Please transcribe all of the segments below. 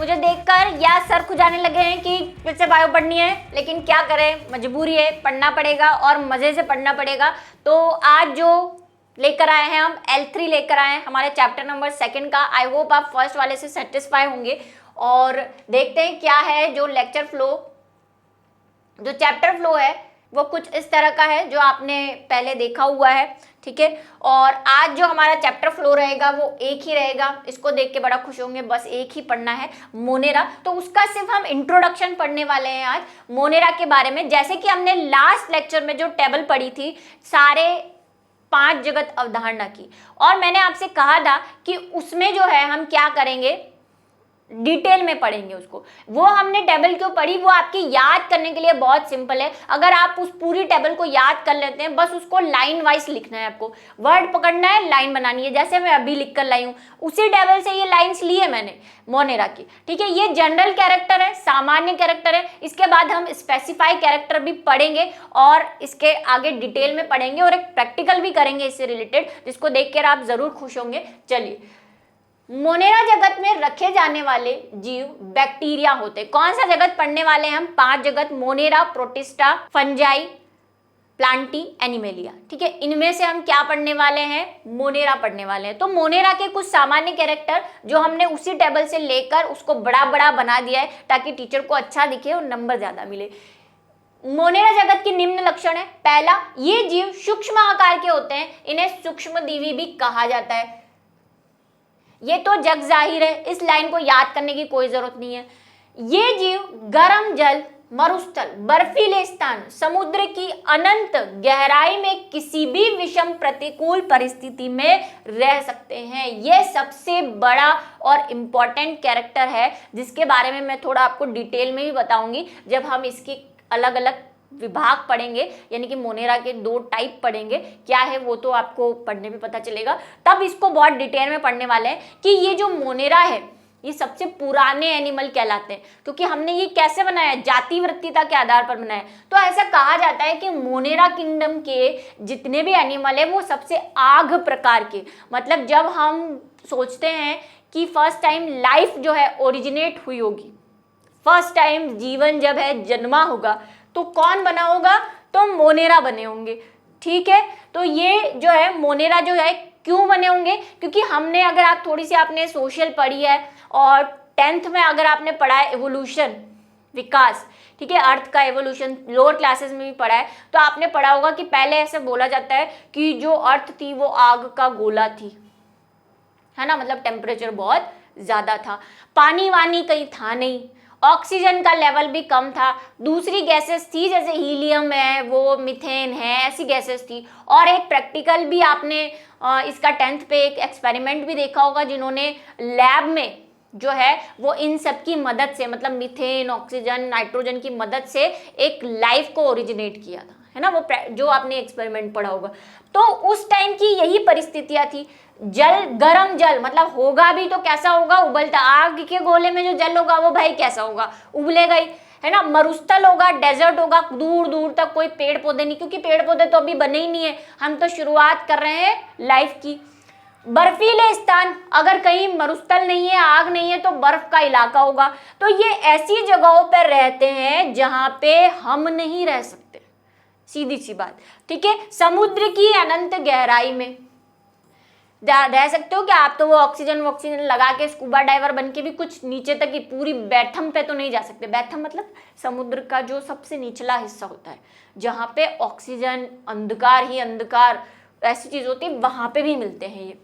मुझे देखकर या सर खुजाने लगे हैं कि फिर से बायो पढ़नी है, लेकिन क्या करें, मजबूरी है, पढ़ना पड़ेगा और मजे से पढ़ना पड़ेगा। तो आज जो लेकर आए हैं हम L3 लेकर आए हैं हमारे चैप्टर नंबर 2 का। आई होप आप फर्स्ट वाले से सेटिस्फाई होंगे और देखते हैं क्या है। जो लेक्चर फ्लो, जो चैप्टर फ्लो है वो कुछ इस तरह का है जो आपने पहले देखा हुआ है, ठीक है। और आज जो हमारा चैप्टर फ्लो रहेगा वो एक ही रहेगा, इसको देख के बड़ा खुश होंगे, बस एक ही पढ़ना है, मोनेरा। तो उसका सिर्फ हम इंट्रोडक्शन पढ़ने वाले हैं आज मोनेरा के बारे में। जैसे कि हमने लास्ट लेक्चर में जो टेबल पढ़ी थी सारे 5 जगत अवधारणा की, और मैंने आपसे कहा था कि उसमें जो है हम क्या करेंगे, डिटेल में पढ़ेंगे उसको। वो हमने टेबल क्यों पढ़ी, वो आपकी याद करने के लिए बहुत सिंपल है। अगर आप उस पूरी टेबल को याद कर लेते हैं, बस उसको लाइन वाइज लिखना है, आपको वर्ड पकड़ना है, लाइन बनानी है। जैसे मैं अभी लिख कर लाई हूँ, उसी टेबल से ये लाइन्स ली है मैंने मोनेरा की, ठीक है। ये जनरल कैरेक्टर है, सामान्य कैरेक्टर है। इसके बाद हम स्पेसिफाई कैरेक्टर भी पढ़ेंगे और इसके आगे डिटेल में पढ़ेंगे और एक प्रैक्टिकल भी करेंगे इससे रिलेटेड, जिसको देखकर आप जरूर खुश होंगे। चलिए, मोनेरा जगत में रखे जाने वाले जीव बैक्टीरिया होते हैं। कौन सा जगत पढ़ने वाले हैं हम? 5 जगत, Monera, protista, fungi, Plantae, animalia, ठीक है। इनमें से हम क्या पढ़ने वाले हैं? मोनेरा पढ़ने वाले हैं। तो मोनेरा के कुछ सामान्य कैरेक्टर जो हमने उसी टेबल से लेकर उसको बड़ा बड़ा बना दिया है ताकि टीचर को अच्छा दिखे और नंबर ज्यादा मिले। मोनेरा जगत की निम्न लक्षण है। पहला, ये जीव सूक्ष्म आकार के होते हैं, इन्हें सूक्ष्मजीवी भी कहा जाता है। ये तो जग जाहिर है, इस लाइन को याद करने की कोई जरूरत नहीं है। ये जीव गर्म जल, मरुस्थल, बर्फीले स्थान, समुद्र की अनंत गहराई में किसी भी विषम प्रतिकूल परिस्थिति में रह सकते हैं। ये सबसे बड़ा और इम्पोर्टेंट कैरेक्टर है जिसके बारे में मैं थोड़ा आपको डिटेल में भी बताऊंगी जब हम इसकी अलग अलग विभाग पढ़ेंगे, यानी कि मोनेरा के 2 टाइप पढ़ेंगे। क्या है वो तो आपको पढ़ने में पता चलेगा, तब इसको बहुत डिटेल में पढ़ने वाले हैं कि ये जो मोनेरा है ये सबसे पुराने एनिमल कहलाते हैं, क्योंकि हमने ये कैसे बनाया, जाति वृत्तिता के आधार पर बनाया। तो ऐसा कहा जाता है कि मोनेरा किंगडम के जितने भी एनिमल है वो सबसे आग प्रकार के, मतलब जब हम सोचते हैं कि फर्स्ट टाइम लाइफ जो है ओरिजिनेट हुई होगी, फर्स्ट टाइम जीवन जब है जन्मा होगा, तो कौन बना होगा? तो मोनेरा बने होंगे, ठीक है। तो ये जो है मोनेरा जो है क्यों बने होंगे, क्योंकि हमने, अगर आप थोड़ी सी आपने सोशल पढ़ी है और 10th में अगर आपने पढ़ा है एवोल्यूशन, विकास, ठीक है, अर्थ का एवोल्यूशन लोअर क्लासेस में भी पढ़ा है, तो आपने पढ़ा होगा कि पहले ऐसे बोला जाता है कि जो अर्थ थी वो आग का गोला थी, है ना, मतलब टेम्परेचर बहुत ज्यादा था, पानी वानी कहीं था नहीं, ऑक्सीजन का लेवल भी कम था, दूसरी गैसेस थी जैसे हीलियम है, वो मीथेन है, ऐसी गैसेस थी। और एक प्रैक्टिकल भी आपने इसका 10th पे एक एक्सपेरिमेंट भी देखा होगा जिन्होंने लैब में जो है वो इन सब की मदद से, मतलब मीथेन, ऑक्सीजन, नाइट्रोजन की मदद से एक लाइफ को ओरिजिनेट किया था, है ना, वो जो आपने एक्सपेरिमेंट पढ़ा होगा। तो उस टाइम की यही परिस्थितियां थी। जल, गरम जल, मतलब होगा भी तो कैसा होगा, उबलता। आग के गोले में जो जल होगा वो भाई कैसा होगा, उबलेगा ही, है ना। मरुस्थल होगा, डेजर्ट होगा, दूर दूर तक कोई पेड़ पौधे नहीं, क्योंकि पेड़ पौधे तो अभी बने ही नहीं है, हम तो शुरुआत कर रहे हैं लाइफ की। बर्फीले स्थान, अगर कहीं मरुस्थल नहीं है, आग नहीं है, तो बर्फ का इलाका होगा। तो ये ऐसी जगहों पर रहते हैं जहां पे हम नहीं रह सकते, सीधी सी बात, ठीक है। समुद्र की अनंत गहराई में रह सकते हो क्या आप? तो वो ऑक्सीजन लगा के स्कूबा डाइवर बन के भी कुछ नीचे तक ही, पूरी बैथम पे तो नहीं जा सकते। बैथम मतलब समुद्र का जो सबसे निचला हिस्सा होता है जहाँ पे ऑक्सीजन, अंधकार ही अंधकार, ऐसी चीज होती है, वहां पे भी मिलते हैं ये।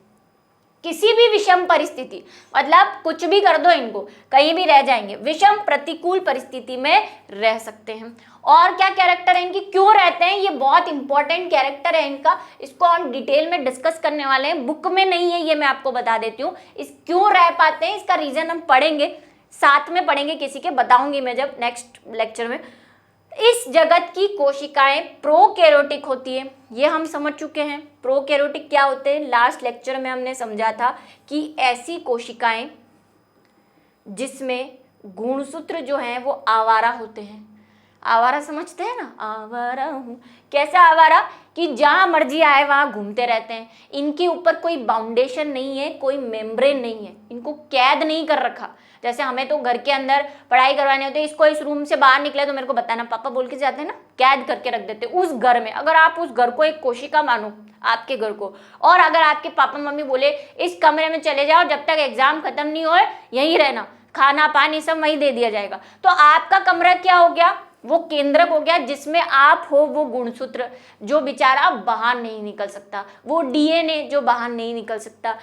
किसी भी विषम परिस्थिति, मतलब कुछ भी कर दो इनको, कहीं भी रह जाएंगे, विषम प्रतिकूल परिस्थिति में रह सकते हैं। और क्या कैरेक्टर है इनकी, क्यों रहते हैं, ये बहुत इंपॉर्टेंट कैरेक्टर है इनका, इसको हम डिटेल में डिस्कस करने वाले हैं, बुक में नहीं है ये, मैं आपको बता देती हूँ। इस क्यों रह पाते हैं इसका रीजन हम पढ़ेंगे, साथ में पढ़ेंगे, किसी के बताऊंगी मैं जब नेक्स्ट लेक्चर में। इस जगत की कोशिकाएं प्रोकैरियोटिक होती है, ये हम समझ चुके हैं। प्रोकैरियोटिक क्या होते हैं, लास्ट लेक्चर में हमने समझा था कि ऐसी कोशिकाएं जिसमें गुणसूत्र जो हैं वो आवारा होते हैं। आवारा समझते हैं ना, आवारा हूँ, कैसा आवारा, कि जहाँ मर्जी आए वहाँ घूमते रहते हैं। इनके ऊपर कोई बाउंडेशन नहीं है, कोई मेम्ब्रेन नहीं है, इनको कैद नहीं कर रखा। जैसे हमें तो घर के अंदर पढ़ाई करवानी होती है, इसको इस रूम से बाहर निकले तो मेरे को बताना, पापा बोल के जाते हैं ना, कैद करके रख देते उस घर में। अगर आप उस घर को एक कोशिका मानो, आपके घर को, और अगर आपके पापा मम्मी बोले इस कमरे में चले जाओ, जब तक एग्जाम खत्म नहीं हो यहीं रहना, खाना पानी सब वहीं दे दिया जाएगा, तो आपका कमरा क्या हो गया, वो केंद्रक हो गया जिसमें आप हो, वो गुणसूत्र जो बेचारा बाहर नहीं निकल सकता, वो डीएनए जो बाहर नहीं निकल सकता।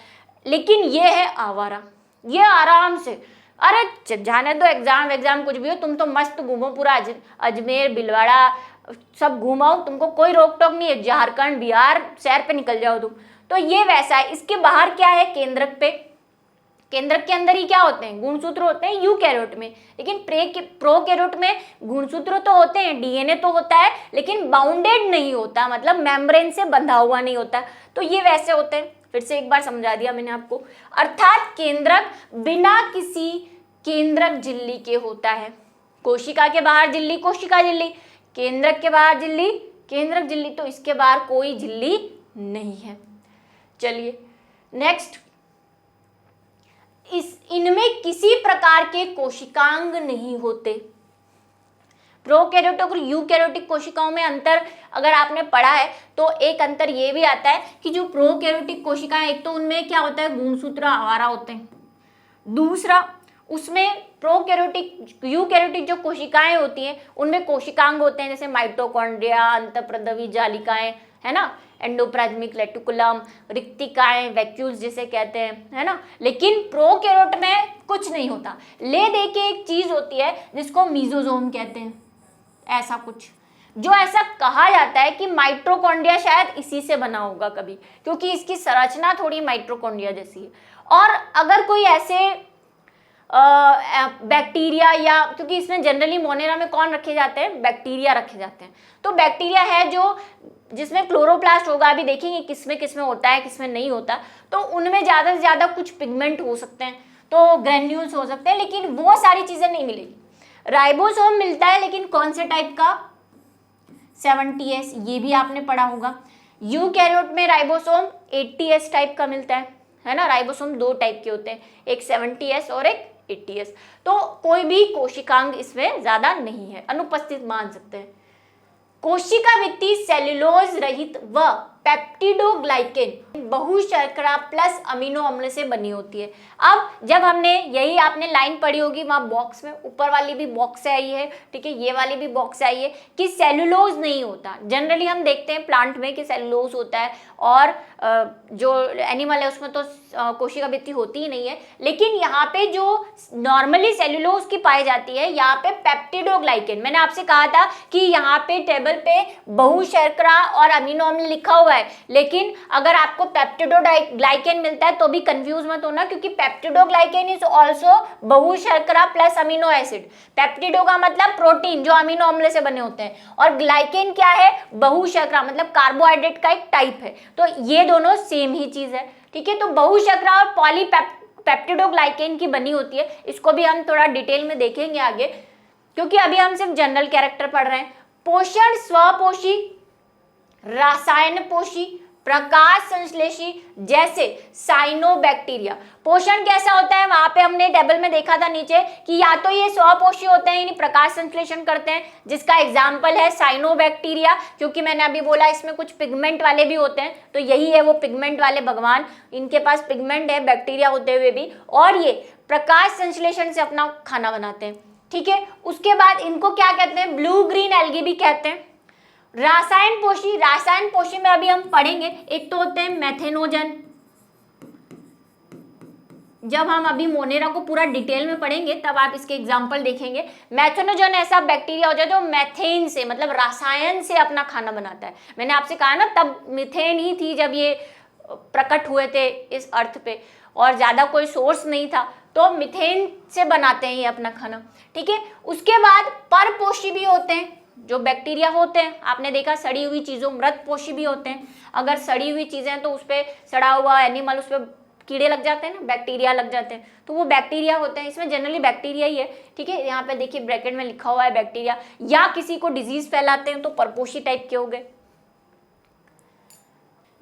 लेकिन ये है आवारा, ये आराम से, अरे जाने दो, एग्जाम कुछ भी हो, तुम तो मस्त घूमो, पूरा अजमेर बिलवाड़ा सब घूमाओ, तुमको कोई रोक टोक नहीं है, झारखंड बिहार शहर पे निकल जाओ तुम। तो ये वैसा है। इसके बाहर क्या है, केंद्रक पे, केंद्रक के अंदर ही क्या होते हैं, गुणसूत्र होते हैं यूकैरियोट में, लेकिन प्रोकैरियोट में गुणसूत्र तो होते हैं, डीएनए तो होता है, लेकिन बाउंडेड नहीं होता, मतलब मेम्ब्रेन से बंधा हुआ नहीं होता। तो ये वैसे होते हैं। फिर से एक बार समझा दिया मैंने आपको। अर्थात केंद्रक बिना किसी केंद्रक झिल्ली के होता है। कोशिका के बाहर झिल्ली, कोशिका झिल्ली, केंद्रक के बाहर झिल्ली, केंद्रक झिल्ली, तो इसके बाहर कोई झिल्ली नहीं है। चलिए नेक्स्ट, इनमें किसी प्रकार के कोशिकांग नहीं होते। प्रोकैरियोटिक और यूकैरियोटिक कोशिकाओं में अंतर अगर आपने पढ़ा है तो एक अंतर ये भी आता है कि जो प्रोकैरियोटिक कोशिकाएं, एक तो उनमें क्या होता है, गुणसूत्र आवारा होते हैं, दूसरा उसमें प्रोकैरियोटिक यूकैरियोटिक जो कोशिकाएं होती हैं उनमें कोशिकांग होते हैं, जैसे माइटोकॉन्ड्रिया, अंतःप्रद्रवी जालिकाएं, है ना, एंडोप्लाज्मिक रेटिकुलम, रिक्तिकाएं, वैक्यूल्स जिसे कहते हैं, है ना। लेकिन प्रोकैरियोट में कुछ नहीं होता। ले दे के एक चीज होती है जिसको मीजोजोम कहते हैं, ऐसा कुछ, जो ऐसा कहा जाता है कि माइटोकॉन्ड्रिया शायद इसी से बना होगा कभी, क्योंकि इसकी संरचना थोड़ी माइटोकॉन्ड्रिया जैसी है। और अगर कोई ऐसे बैक्टीरिया, या क्योंकि इसमें जनरली मोनेरा में कौन रखे जाते हैं, बैक्टीरिया रखे जाते हैं, तो बैक्टीरिया है जो जिसमें क्लोरोप्लास्ट होगा, अभी देखेंगे किसमें किसमें होता है किसमें नहीं होता, तो उनमें ज़्यादा से ज़्यादा कुछ पिगमेंट हो सकते हैं, तो ग्रेन्यूल्स हो सकते हैं, लेकिन वो सारी चीज़ें नहीं मिलेगी। राइबोसोम मिलता है, लेकिन कौन से टाइप का, 70S, ये भी आपने पढ़ा होगा। यूकैरियोट में राइबोसोम 80S टाइप का मिलता है ना। राइबोसोम दो टाइप के होते हैं, एक 70S और एक 80S। तो कोई भी कोशिकांग इसमें ज्यादा नहीं है, अनुपस्थित मान सकते हैं। कोशिका भित्ति सेल्यूलोज रहित व पेप्टिडोग्लाइकेन बहुशर्करा प्लस अमीनो अम्ल से बनी होती है। अब जब हमने यही आपने लाइन पढ़ी होगी वहां बॉक्स में, ऊपर वाली भी बॉक्स से आई है, ठीक है, ये वाली भी बॉक्स से आई है कि सेल्यूलोज नहीं होता। जनरली हम देखते हैं प्लांट में कि सेल्यूलोज होता है, और जो एनिमल है उसमें तो कोशिका भित्ति होती ही नहीं है, लेकिन यहाँ पे जो नॉर्मली सेल्यूलोज की पाई जाती है, यहाँ पे पेप्टिडोग्लाइकेन, मैंने आपसे कहा था कि यहाँ पे टेबल पे बहुशर्करा और अमीनो अम्ल लिखा हुआ है, लेकिन अगर आपको पेप्टिडोग्लाइकेन मिलता है तो भी कंफ्यूज मत होना, क्योंकि पेप्टिडोग्लाइकेन इज आल्सो बहुशर्करा प्लस अमीनो एसिड। पेप्टिडो का मतलब प्रोटीन जो अमीनो अम्ल से बने होते हैं, और ग्लाइकेन क्या है, बहुशर्करा मतलब कार्बोहाइड्रेट का एक टाइप है। तो ये दोनों सेम ही चीज है, ठीक है। तो बहुशर्करा और पॉलीपेप्टिडोग्लाइकेन की बनी होती है, इसको भी हम थोड़ा डिटेल में देखेंगे आगे, क्योंकि अभी हम सिर्फ जनरल कैरेक्टर पढ़ रहे हैं। पोषण स्वपोषी, रसायन पोषी, प्रकाश संश्लेषी, जैसे साइनोबैक्टीरिया। पोषण कैसा होता है, वहां पे हमने टेबल में देखा था नीचे कि या तो ये स्वपोषी होते हैं यानी प्रकाश संश्लेषण करते हैं, जिसका एग्जाम्पल है साइनोबैक्टीरिया, क्योंकि मैंने अभी बोला इसमें कुछ पिगमेंट वाले भी होते हैं, तो यही है वो पिगमेंट वाले भगवान, इनके पास पिगमेंट है बैक्टीरिया होते हुए भी, और ये प्रकाश संश्लेषण से अपना खाना बनाते हैं, ठीक है। उसके बाद इनको क्या कहते हैं, ब्लू ग्रीन एल्गी भी कहते हैं। रासायन पोषी, रासायन पोषी में अभी हम पढ़ेंगे, एक तो होते हैं मेथेनोजन, जब हम अभी मोनेरा को पूरा डिटेल में पढ़ेंगे तब आप इसके एग्जाम्पल देखेंगे। मेथेनोजन ऐसा बैक्टीरिया हो जाए जो मेथेन से मतलब रसायन से अपना खाना बनाता है। मैंने आपसे कहा ना तब मीथेन ही थी जब ये प्रकट हुए थे इस अर्थ पे, और ज्यादा कोई सोर्स नहीं था, तो मीथेन से बनाते हैं ये अपना खाना, ठीक है। उसके बाद परपोषी भी होते हैं जो बैक्टीरिया होते हैं, आपने देखा सड़ी हुई चीजों, मृत पोषी भी होते हैं, अगर सड़ी हुई चीजें तो उस पर सड़ा हुआ एनिमल, उस पर कीड़े लग जाते हैं ना, बैक्टीरिया लग जाते हैं, तो वो बैक्टीरिया होते हैं। इसमें जनरली बैक्टीरिया ही है, ठीक है। यहाँ पे देखिए ब्रैकेट में लिखा हुआ है बैक्टीरिया, या किसी को डिजीज फैलाते हैं तो परपोषी टाइप के हो गए।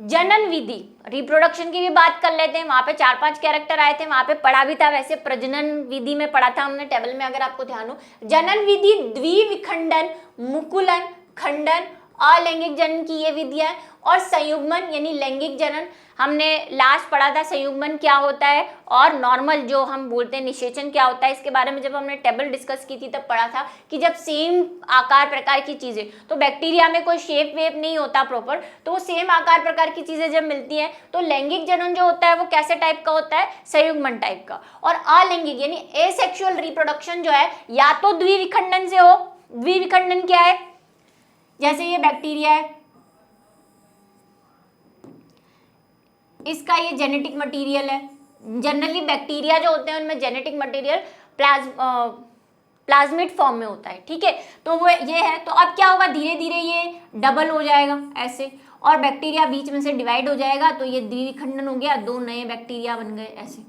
जनन विधि, रिप्रोडक्शन की भी बात कर लेते हैं, वहां पे 4-5 कैरेक्टर आए थे, वहां पे पढ़ा भी था, वैसे प्रजनन विधि में पढ़ा था हमने टेबल में, अगर आपको ध्यान हो। जनन विधि द्विविखंडन, मुकुलन, खंडन, अलैंगिक जनन की ये विधियां, और संयुग्मन यानी लैंगिक जनन हमने लास्ट पढ़ा था, संयुग्मन क्या होता है, और नॉर्मल जो हम बोलते हैं निषेचन क्या होता है, इसके बारे में जब हमने टेबल डिस्कस की थी तब पढ़ा था कि जब सेम आकार प्रकार की चीजें, तो बैक्टीरिया में कोई शेप वेप नहीं होता प्रॉपर, तो वो सेम आकार प्रकार की चीजें जब मिलती हैं तो लैंगिक जनन जो होता है वो कैसे टाइप का होता है, संयुग्मन टाइप का। और अलैंगिक यानी एसेक्सुअल रिप्रोडक्शन जो है या तो द्विविखंडन से हो, द्विविखंडन क्या है, जैसे ये बैक्टीरिया है, इसका ये जेनेटिक मटेरियल है, जनरली बैक्टीरिया जो होते हैं उनमें जेनेटिक मटेरियल प्लाज्मिड फॉर्म में होता है, ठीक है, तो वो ये है। तो अब क्या होगा, धीरे धीरे ये डबल हो जाएगा ऐसे, और बैक्टीरिया बीच में से डिवाइड हो जाएगा, तो ये द्विविखंडन हो गया, 2 नए बैक्टीरिया बन गए ऐसे,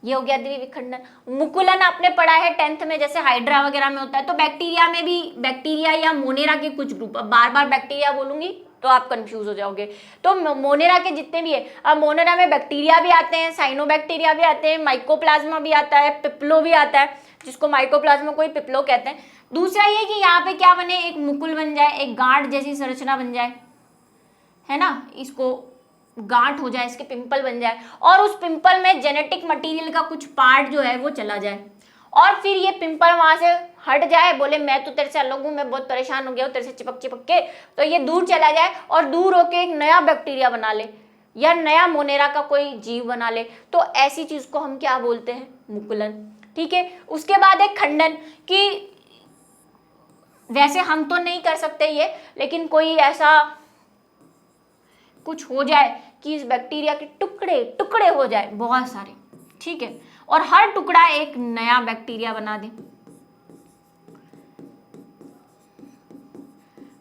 ये हो गया द्विविखंडन। मुकुलन आपने पढ़ा है 10th में, जैसे हाइड्रा वगैरह में होता है। तो बैक्टीरिया में भी बैक्टीरिया या मोनेरा के कुछ ग्रुप, अब बार बार बैक्टीरिया बोलूंगी तो आप कंफ्यूज हो जाओगे, तो मोनेरा के जितने भी है, अब मोनेरा में बैक्टीरिया भी आते हैं, साइनोबैक्टीरिया भी आते हैं, माइकोप्लाज्मा भी आता है, पिप्लो भी आता है, जिसको माइकोप्लाज्मा कोई पिप्लो कहते हैं। दूसरा ये कि यहाँ पे क्या बने, एक मुकुल बन जाए, एक गांठ जैसी संरचना बन जाए, है ना, इसको गांठ हो जाए, इसके पिंपल बन जाए, और उस पिंपल में जेनेटिक मटेरियल का कुछ पार्ट जो है वो चला जाए, और फिर ये पिंपल वहां से हट जाए, बोले मैं तो तेरे से अलग हूं, मैं बहुत परेशान हो गया हूं तेरे से चिपक चिपक के, तो ये दूर चला जाए और दूर होके एक नया बैक्टीरिया बना ले या नया मोनेरा का कोई जीव बना ले, तो ऐसी चीज को हम क्या बोलते हैं, मुकुलन, ठीक है। उसके बाद एक खंडन, कि वैसे हम तो नहीं कर सकते ये, लेकिन कोई ऐसा कुछ हो जाए कि इस बैक्टीरिया के टुकड़े टुकड़े हो जाए बहुत सारे, ठीक है, और हर टुकड़ा एक नया बैक्टीरिया बना दे,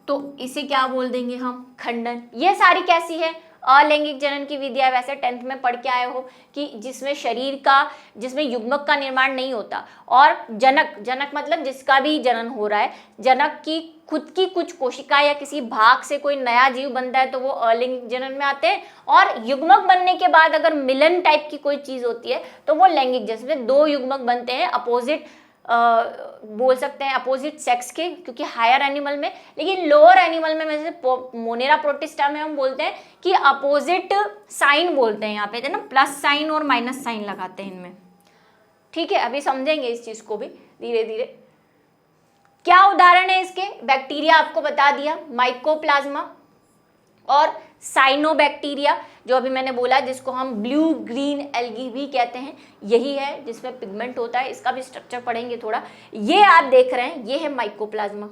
तो इसे क्या बोल देंगे हम, खंडन। ये सारी कैसी है, अलैंगिक जनन की विधिया। वैसे 10th में पढ़ के आए हो कि जिसमें शरीर का, जिसमें युग्मक का निर्माण नहीं होता, और जनक, जनक मतलब जिसका भी जनन हो रहा है, जनक की खुद की कुछ कोशिका या किसी भाग से कोई नया जीव बनता है तो वो अलैंगिक जनन में आते हैं, और युग्मक बनने के बाद अगर मिलन टाइप की कोई चीज होती है तो वो लैंगिक, जिसमें 2 युग्मक बनते हैं अपोजिट, बोल सकते हैं अपोजिट सेक्स के, क्योंकि हायर एनिमल में, लेकिन लोअर एनिमल में जैसे मोनेरा प्रोटिस्टा में हम बोलते हैं कि अपोजिट साइन बोलते हैं, यहाँ पे ना प्लस साइन और माइनस साइन लगाते हैं इनमें, ठीक है, अभी समझेंगे इस चीज को भी धीरे धीरे। क्या उदाहरण है इसके, बैक्टीरिया आपको बता दिया, माइकोप्लाज्मा और साइनोबैक्टीरिया जो अभी मैंने बोला, जिसको हम ब्लू ग्रीन एल्गी भी कहते हैं, यही है जिसमें पिगमेंट होता है, इसका भी स्ट्रक्चर पढ़ेंगे थोड़ा। ये आप देख रहे हैं, ये है माइकोप्लाज्मा,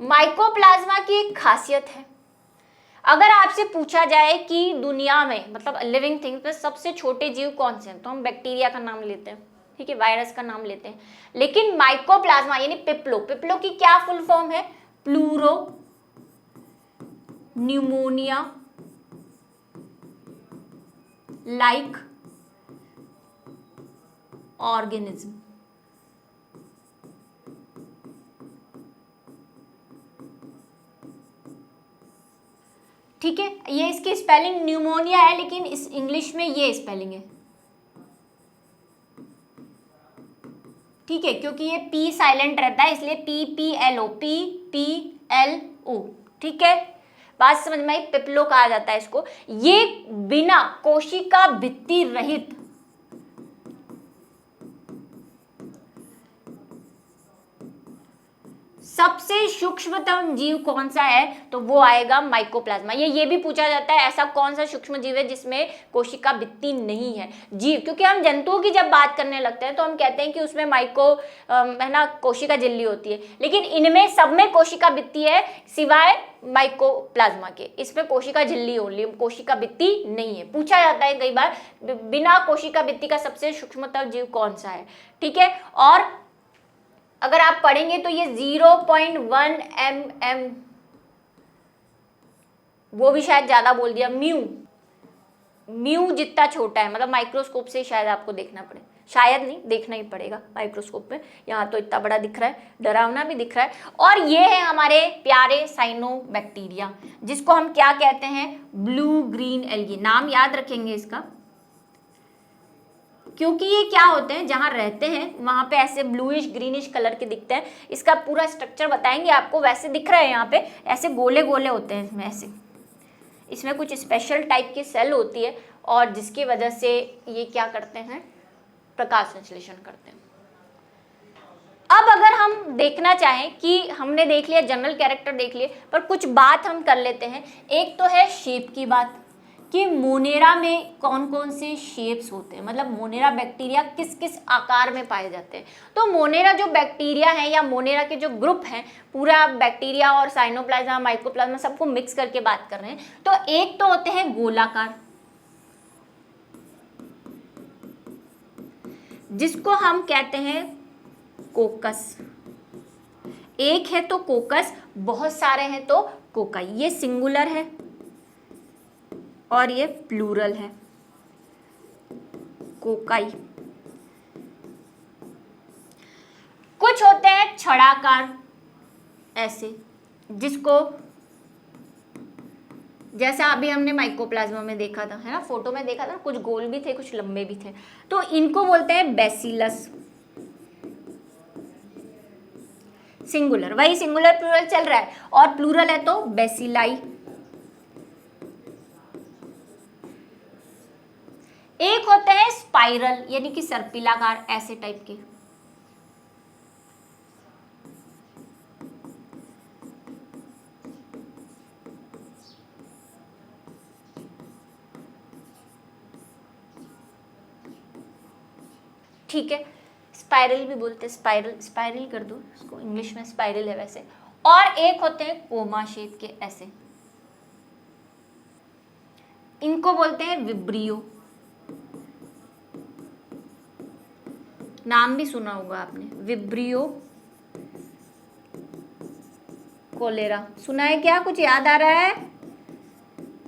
माइकोप्लाज्मा की एक खासियत है, अगर आपसे पूछा जाए कि दुनिया में मतलब लिविंग थिंग्स में सबसे छोटे जीव कौन से हैं, तो हम बैक्टीरिया का नाम लेते हैं, ठीक है, वायरस का नाम लेते हैं, लेकिन माइकोप्लाज्मा यानी पिप्लो, पिप्लो की क्या फुल फॉर्म है, प्लूरो न्यूमोनिया लाइक ऑर्गेनिज्म, ठीक है। ये इसकी स्पेलिंग न्यूमोनिया है, लेकिन इस इंग्लिश में ये स्पेलिंग है, ठीक है, क्योंकि ये पी साइलेंट रहता है इसलिए PPLO, PPLO, ठीक है, बात समझ में आई, पिप्लो कहा जाता है इसको। ये बिना कोशिका भित्ति रहित सबसे सूक्ष्मतम जीव कौन सा है, तो वो आएगा माइकोप्लाज्मा। ये भी पूछा जाता है ऐसा कौन सा सूक्ष्म जीव है जिसमें कोशिका भित्ति नहीं है, जीव, क्योंकि हम जंतुओं की जब बात करने लगते हैं तो हम कहते हैं कि उसमें है ना कोशिका झिल्ली होती है, लेकिन इनमें सब में कोशिका भित्ति है सिवाय माइकोप्लाज्मा के, इसमें कोशिका झिल्ली ओनली, कोशिका भित्ति नहीं है। पूछा जाता है कई बार बिना कोशिका भित्ति का सबसे सूक्ष्मतम जीव कौन सा है, ठीक है। और अगर आप पढ़ेंगे तो ये 0.1 mm, वो भी शायद ज्यादा बोल दिया, म्यू जितना छोटा है, मतलब माइक्रोस्कोप से शायद आपको देखना पड़े, शायद नहीं, देखना ही पड़ेगा माइक्रोस्कोप में। यहाँ तो इतना बड़ा दिख रहा है, डरावना भी दिख रहा है। और ये है हमारे प्यारे साइनोबैक्टीरिया, जिसको हम क्या कहते हैं, ब्लू ग्रीन एल्गी। नाम याद रखेंगे इसका, क्योंकि ये क्या होते हैं, जहां रहते हैं वहां पे ऐसे ब्लूइश ग्रीनिश कलर के दिखते हैं। इसका पूरा स्ट्रक्चर बताएंगे आपको। वैसे दिख रहा है यहाँ पे ऐसे गोले गोले होते हैं इसमें, ऐसे इसमें कुछ स्पेशल टाइप की सेल होती है और जिसकी वजह से ये क्या करते हैं, प्रकाश संश्लेषण करते हैं। अब अगर हम देखना चाहें कि हमने देख लिया, जनरल कैरेक्टर देख लिए, पर कुछ बात हम कर लेते हैं। एक तो है शेप की बात कि मोनेरा में कौन कौन से शेप्स होते हैं, मतलब मोनेरा बैक्टीरिया किस किस आकार में पाए जाते हैं। तो मोनेरा जो बैक्टीरिया है या मोनेरा के जो ग्रुप हैं, पूरा बैक्टीरिया और साइनोप्लाज्मा माइकोप्लाज्मा सबको मिक्स करके बात कर रहे हैं। तो एक तो होते हैं गोलाकार, जिसको हम कहते हैं कोकस। एक है तो कोकस, बहुत सारे हैं तो कोकाई। ये सिंगुलर है और ये प्लूरल है, कोकाई। कुछ होते हैं छड़ाकार ऐसे, जिसको जैसा अभी हमने माइकोप्लाज्मा में देखा था, है ना, फोटो में देखा था, कुछ गोल भी थे कुछ लंबे भी थे। तो इनको बोलते हैं बेसिलस। सिंगुलर, वही सिंगुलर प्लूरल चल रहा है, और प्लूरल है तो बेसिलाई। एक होते हैं स्पाइरल, यानी कि सर्पिलाकार, ऐसे टाइप के। ठीक है, स्पाइरल भी बोलते हैं, स्पाइरल, स्पाइरल कर दो इसको, इंग्लिश में स्पाइरल है वैसे। और एक होते हैं कोमा शेप के ऐसे, इनको बोलते हैं विब्रियो। नाम भी सुना होगा आपने, विब्रियो कोलेरा। सुना है क्या, कुछ याद आ रहा है?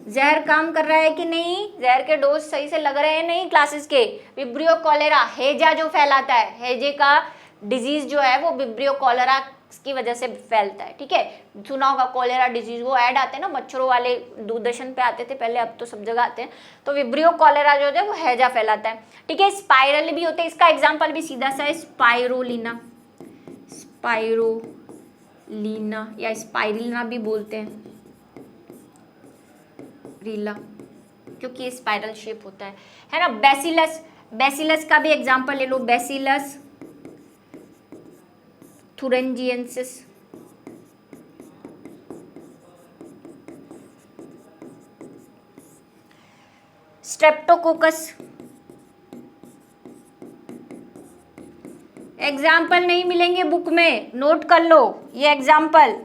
जहर काम कर रहा है कि नहीं? जहर के डोज सही से लग रहे हैं नहीं क्लासेस के? विब्रियो कॉलेरा, हैजा जो फैलाता है, हैजे का डिजीज जो है वो विब्रियो कॉलेरा की वजह से फैलता है। ठीक है, सुना होगा कॉलेरा डिजीज, वो ऐड आते हैं ना मच्छरों वाले, दूरदर्शन पे आते थे पहले, अब तो सब जगह आते हैं। तो विब्रियो कॉलेरा जो है वो हैजा फैलाता है। ठीक है, स्पाइरल भी होते हैं, इसका एग्जाम्पल भी सीधा सा है, स्पाइरोलिना, स्पाइरोलिना या स्पाइरिलिना भी बोलते हैं, रीला, क्योंकि ये स्पाइरल शेप होता है ना। बेसिलस, बेसिलस का भी एग्जांपल ले लो, बेसिलस थुरिंजियंसिस। स्ट्रेप्टोकोकस, एग्जाम्पल नहीं मिलेंगे बुक में, नोट कर लो ये एग्जाम्पल,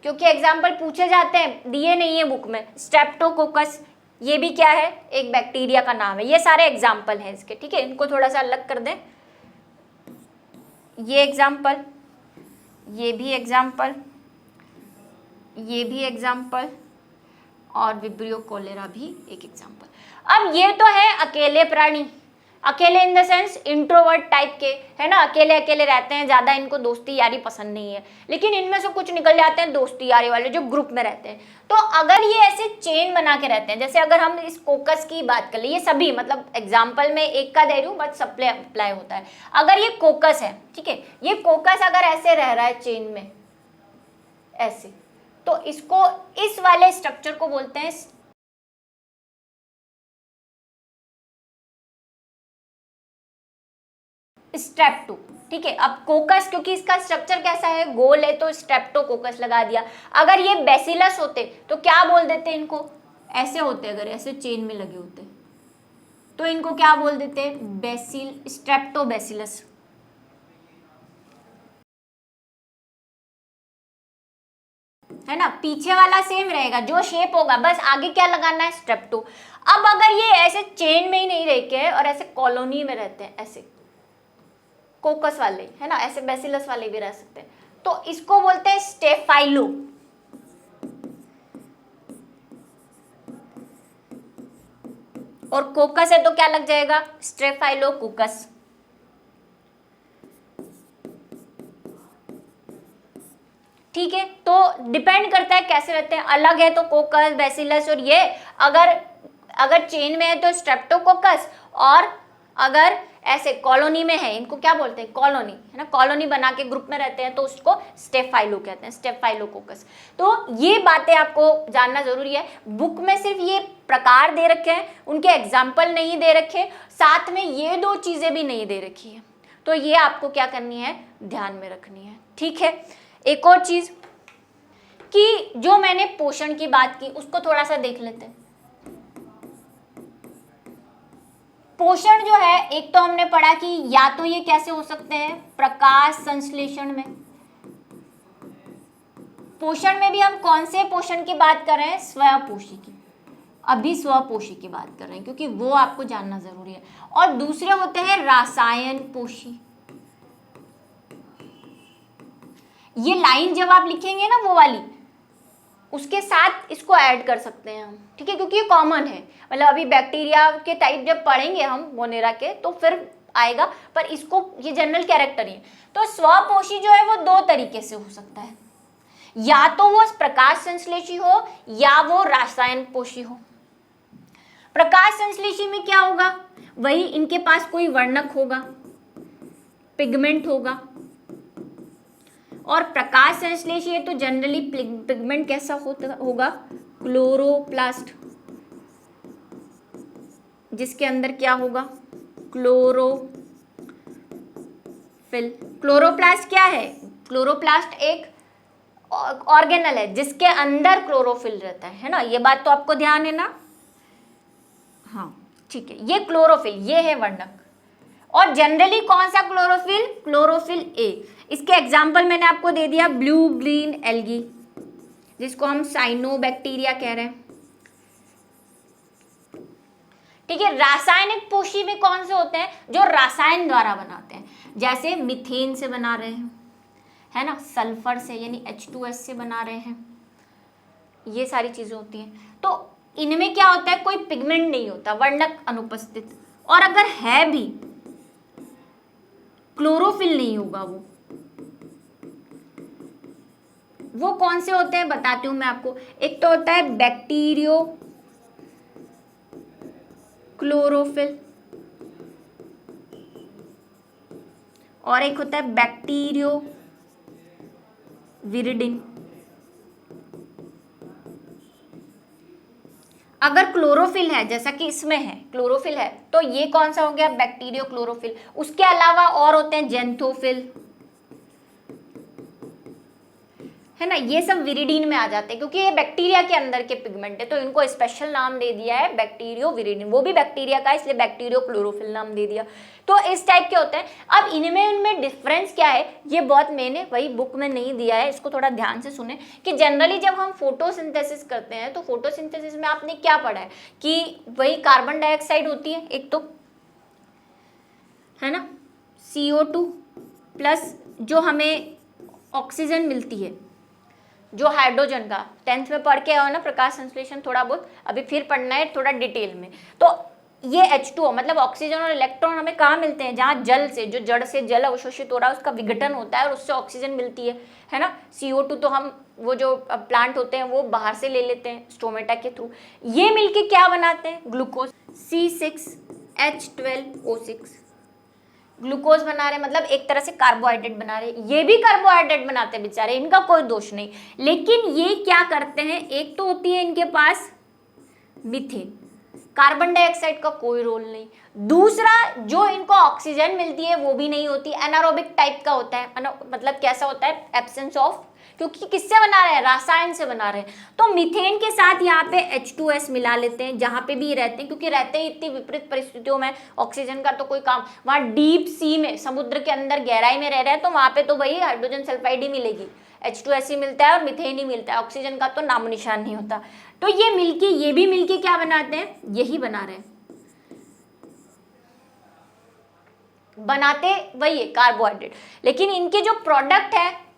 क्योंकि एग्जाम्पल पूछे जाते हैं, दिए नहीं है बुक में। स्ट्रेप्टोकोकस ये भी क्या है, एक बैक्टीरिया का नाम है। ये सारे एग्जाम्पल हैं इसके। ठीक है, इनको थोड़ा सा अलग कर दें, ये एग्जाम्पल, ये भी एग्जाम्पल, ये भी एग्जाम्पल, और विब्रियो कोलेरा भी एक एग्जाम्पल। अब ये तो है अकेले प्राणी, अकेले in the sense introvert type के, है ना, अकेले अकेले रहते हैं, ज्यादा इनको दोस्ती यारी पसंद नहीं है। लेकिन इनमें से कुछ निकल जाते हैं दोस्ती यारी वाले, जो ग्रुप में रहते हैं। तो अगर ये ऐसे चेन बना के रहते हैं, जैसे अगर हम इस कोकस की बात कर ले, ये सभी मतलब एग्जाम्पल में एक का दे रही हूँ, बट सब पे अप्लाई होता है। अगर ये कोकस है, ठीक है, ये कोकस अगर ऐसे रह रहा है चेन में ऐसे, तो इसको, इस वाले स्ट्रक्चर को बोलते हैं स्ट्रेप्टो। ठीक है, अब कोकस, क्योंकि इसका स्ट्रक्चर कैसा है, गोल है, तो स्ट्रेप्टोकोकस लगा दिया। अगर ये बेसिलस होते तो क्या बोल देते इनको, ऐसे होते, अगर ऐसे चेन में लगे होते तो इनको क्या बोल देते, बेसिल, स्ट्रेप्टोबैसिलस। है ना, पीछे वाला सेम रहेगा, जो शेप होगा, बस आगे क्या लगाना है, स्ट्रेप्टो। अब अगर ये ऐसे चेन में ही नहीं रह के और ऐसे कॉलोनी में रहते हैं, ऐसे कोकस वाले, है ना, ऐसे बेसिलस वाले भी रह सकते हैं, तो इसको बोलते हैं स्टेफाइलो। और कोकस है तो क्या लग जाएगा, स्ट्रेफाइलोकोकस। ठीक है, तो डिपेंड करता है कैसे रहते हैं, अलग है तो कोकस, बैसिलस, और ये अगर चेन में है तो स्ट्रेप्टोकोकस, और अगर ऐसे कॉलोनी में है, इनको क्या बोलते हैं, कॉलोनी, है ना, कॉलोनी बना के ग्रुप में रहते हैं तो उसको स्टेफाइलो कहते हैं, स्टेफाइलोकोकस। तो ये बातें आपको जानना जरूरी है। बुक में सिर्फ ये प्रकार दे रखे हैं, उनके एग्जाम्पल नहीं दे रखे, साथ में ये दो चीजें भी नहीं दे रखी है, तो ये आपको क्या करनी है, ध्यान में रखनी है। ठीक है, एक और चीज कि जो मैंने पोषण की बात की उसको थोड़ा सा देख लेते हैं। पोषण जो है, एक तो हमने पढ़ा कि या तो ये कैसे हो सकते हैं, प्रकाश संश्लेषण में। पोषण में भी हम कौन से पोषण की बात कर रहे हैं, स्वपोषी की, अभी स्वपोषी की बात कर रहे हैं क्योंकि वो आपको जानना जरूरी है। और दूसरे होते हैं रासायन पोषी। ये लाइन जब आप लिखेंगे ना वो वाली, उसके साथ इसको ऐड कर सकते हैं हम, ठीक है, क्योंकि ये कॉमन है। मतलब अभी बैक्टीरिया के टाइप जब पढ़ेंगे हम मोनेरा के तो फिर आएगा, पर इसको ये जनरल कैरेक्टर ही है। तो स्वपोषी जो है वो दो तरीके से हो सकता है, या तो वो प्रकाश संश्लेषी हो या वो रासायन पोषी हो। प्रकाश संश्लेषी में क्या होगा, वही इनके पास कोई वर्णक होगा, पिगमेंट होगा। और प्रकाश संश्लेषी है तो जनरली पिगमेंट कैसा होगा, क्लोरोप्लास्ट, जिसके अंदर क्या होगा, क्लोरोफिल। क्लोरोप्लास्ट क्या है, क्लोरोप्लास्ट एक ऑर्गेनल है जिसके अंदर क्लोरोफिल रहता है ना, ये बात तो आपको ध्यान है ना। हाँ ठीक है, ये क्लोरोफिल, ये है वर्णक। और जनरली कौन सा क्लोरोफिल, क्लोरोफिल ए। इसके एग्जाम्पल मैंने आपको दे दिया, ब्लू ग्रीन एल्गी, जिसको हम साइनोबैक्टीरिया कह रहे हैं। ठीक है, रासायनिक पोषी में कौन से होते हैं, जो रसायन द्वारा बनाते हैं, जैसे मीथेन से बना रहे हैं, है ना, सल्फर से यानी H2S से बना रहे हैं, ये सारी चीजें होती हैं। तो इनमें क्या होता है, कोई पिगमेंट नहीं होता, वर्णक अनुपस्थित, और अगर है भी क्लोरोफिल नहीं होगा। वो कौन से होते हैं बताती हूं मैं आपको। एक तो होता है बैक्टीरियो क्लोरोफिल, और एक होता है बैक्टीरियो विरिडिन। अगर क्लोरोफिल है, जैसा कि इसमें है क्लोरोफिल है, तो ये कौन सा हो गया, बैक्टीरियो क्लोरोफिल। उसके अलावा और होते हैं जेंथोफिल, है ना, ये सब विरिडीन में आ जाते हैं क्योंकि ये बैक्टीरिया के अंदर के पिगमेंट है, तो इनको स्पेशल नाम दे दिया है बैक्टीरियो विरिडीन। वो भी बैक्टीरिया का, इसलिए बैक्टीरियो क्लोरोफिल नाम दे दिया। तो इस टाइप के होते हैं। अब इनमें उनमें डिफरेंस क्या है, ये बहुत मैंने वही बुक में नहीं दिया है, इसको थोड़ा ध्यान से सुने कि जनरली जब हम फोटोसिंथेसिस करते हैं तो फोटोसिंथेसिस में आपने क्या पढ़ा है कि वही कार्बन डाइऑक्साइड होती है एक तो, है ना, CO2 प्लस जो हमें ऑक्सीजन मिलती है, जो हाइड्रोजन का 10th में पढ़ के आओ ना, प्रकाश संश्लेषण थोड़ा बहुत अभी फिर पढ़ना है थोड़ा डिटेल में। तो ये H2O मतलब ऑक्सीजन और इलेक्ट्रॉन हमें कहाँ मिलते हैं, जहाँ जल से, जो जड़ से जल अवशोषित हो रहा है उसका विघटन होता है और उससे ऑक्सीजन मिलती है ना। CO2 तो हम वो जो प्लांट होते हैं वो बाहर से ले लेते हैं स्टोमेटा के थ्रू। ये मिलके क्या बनाते हैं, ग्लूकोज, C6H12O6 ग्लूकोज बना रहे, मतलब एक तरह से कार्बोहाइड्रेट बना रहे। ये भी कार्बोहाइड्रेट बनाते हैं बेचारे, इनका कोई दोष नहीं। लेकिन ये क्या करते हैं, एक तो होती है इनके पास मीथेन, कार्बन डाइऑक्साइड का कोई रोल नहीं। दूसरा जो इनको ऑक्सीजन मिलती है वो भी नहीं होती, एनारोबिक टाइप का होता है। मतलब कैसा होता है, एब्सेंस ऑफ, क्योंकि किससे बना रहे हैं, रासायन से बना रहे हैं। तो मीथेन के साथ यहाँ पे H2S मिला लेते हैं, जहाँ पे भी रहते हैं, क्योंकि रहते ही इतनी विपरीत परिस्थितियों में, ऑक्सीजन का तो कोई काम, वहाँ डीप सी में, समुद्र के अंदर गहराई में रह रहे हैं, तो वहाँ पे तो वही हाइड्रोजन सल्फाइड ही मिलेगी, H2S ही मिलता है और मीथेन ही मिलता है, ऑक्सीजन का तो नामो निशान नहीं होता। तो ये मिलके, ये भी मिलके क्या बनाते हैं, यही बना रहे हैं, बनाते वही है कार्बोहाइड्रेट, लेकिन इनके जो प्रोडक्ट है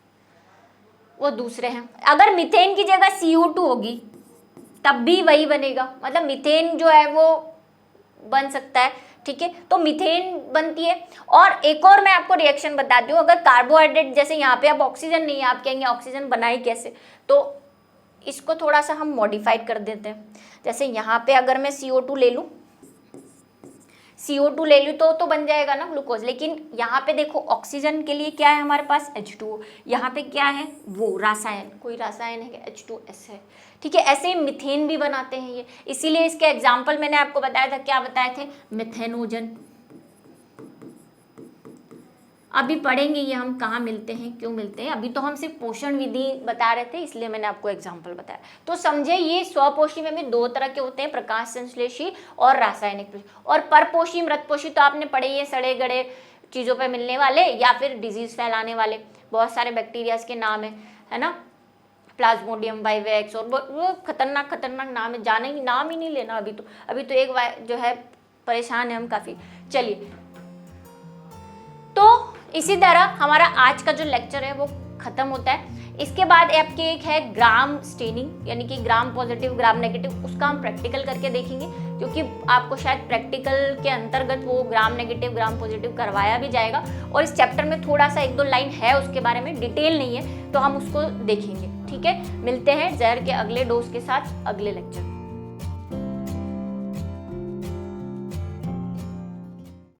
वो दूसरे हैं। अगर मीथेन की जगह CO2 होगी तब भी वही बनेगा, मतलब मीथेन जो है वो बन सकता है, ठीक है। तो मीथेन बनती है। और एक और मैं आपको रिएक्शन बताती हूँ, अगर कार्बोहाइड्रेट, जैसे यहाँ पे अब ऑक्सीजन नहीं है, आप कहेंगे ऑक्सीजन बनाई कैसे, तो इसको थोड़ा सा हम मॉडिफाइड कर देते हैं। जैसे यहाँ पे अगर मैं CO2 ले लूँ, CO2 ले लूँ तो बन जाएगा ना ग्लूकोज, लेकिन यहाँ पे देखो ऑक्सीजन के लिए क्या है हमारे पास H2O, यहाँ पे क्या है वो रासायन, कोई रासायन है H2S है, ठीक है। ऐसे ही मीथेन भी बनाते हैं ये, इसीलिए इसके एग्जाम्पल मैंने आपको बताया था, क्या बताए थे, मिथेनोजन। अभी पढ़ेंगे ये हम कहाँ मिलते हैं, क्यों मिलते हैं, अभी तो हम सिर्फ पोषण विधि बता रहे थे, इसलिए मैंने आपको एग्जाम्पल बताया। तो समझे ये स्वपोषी में दो तरह के होते हैं, प्रकाश संश्लेषी और रासायनिक। और परपोषी मृतपोषी तो आपने पढ़े, ये सड़े गड़े चीज़ों पे मिलने वाले या फिर डिजीज फैलाने वाले बहुत सारे बैक्टीरियाज के नाम है ना, प्लाज्मोडियम, वाइवेक्स, और वो खतरनाक नाम है, जाने ही नाम ही नहीं लेना अभी तो एक जो है परेशान है हम काफ़ी। चलिए, तो इसी तरह हमारा आज का जो लेक्चर है वो खत्म होता है। इसके बाद आपके एक है ग्राम स्टेनिंग, यानी कि ग्राम पॉजिटिव ग्राम नेगेटिव, उसका हम प्रैक्टिकल करके देखेंगे, क्योंकि आपको शायद प्रैक्टिकल के अंतर्गत वो ग्राम नेगेटिव ग्राम पॉजिटिव करवाया भी जाएगा। और इस चैप्टर में थोड़ा सा 1-2 लाइन है उसके बारे में, डिटेल नहीं है, तो हम उसको देखेंगे, ठीक है। मिलते हैं जहर के अगले डोज के साथ अगले लेक्चर।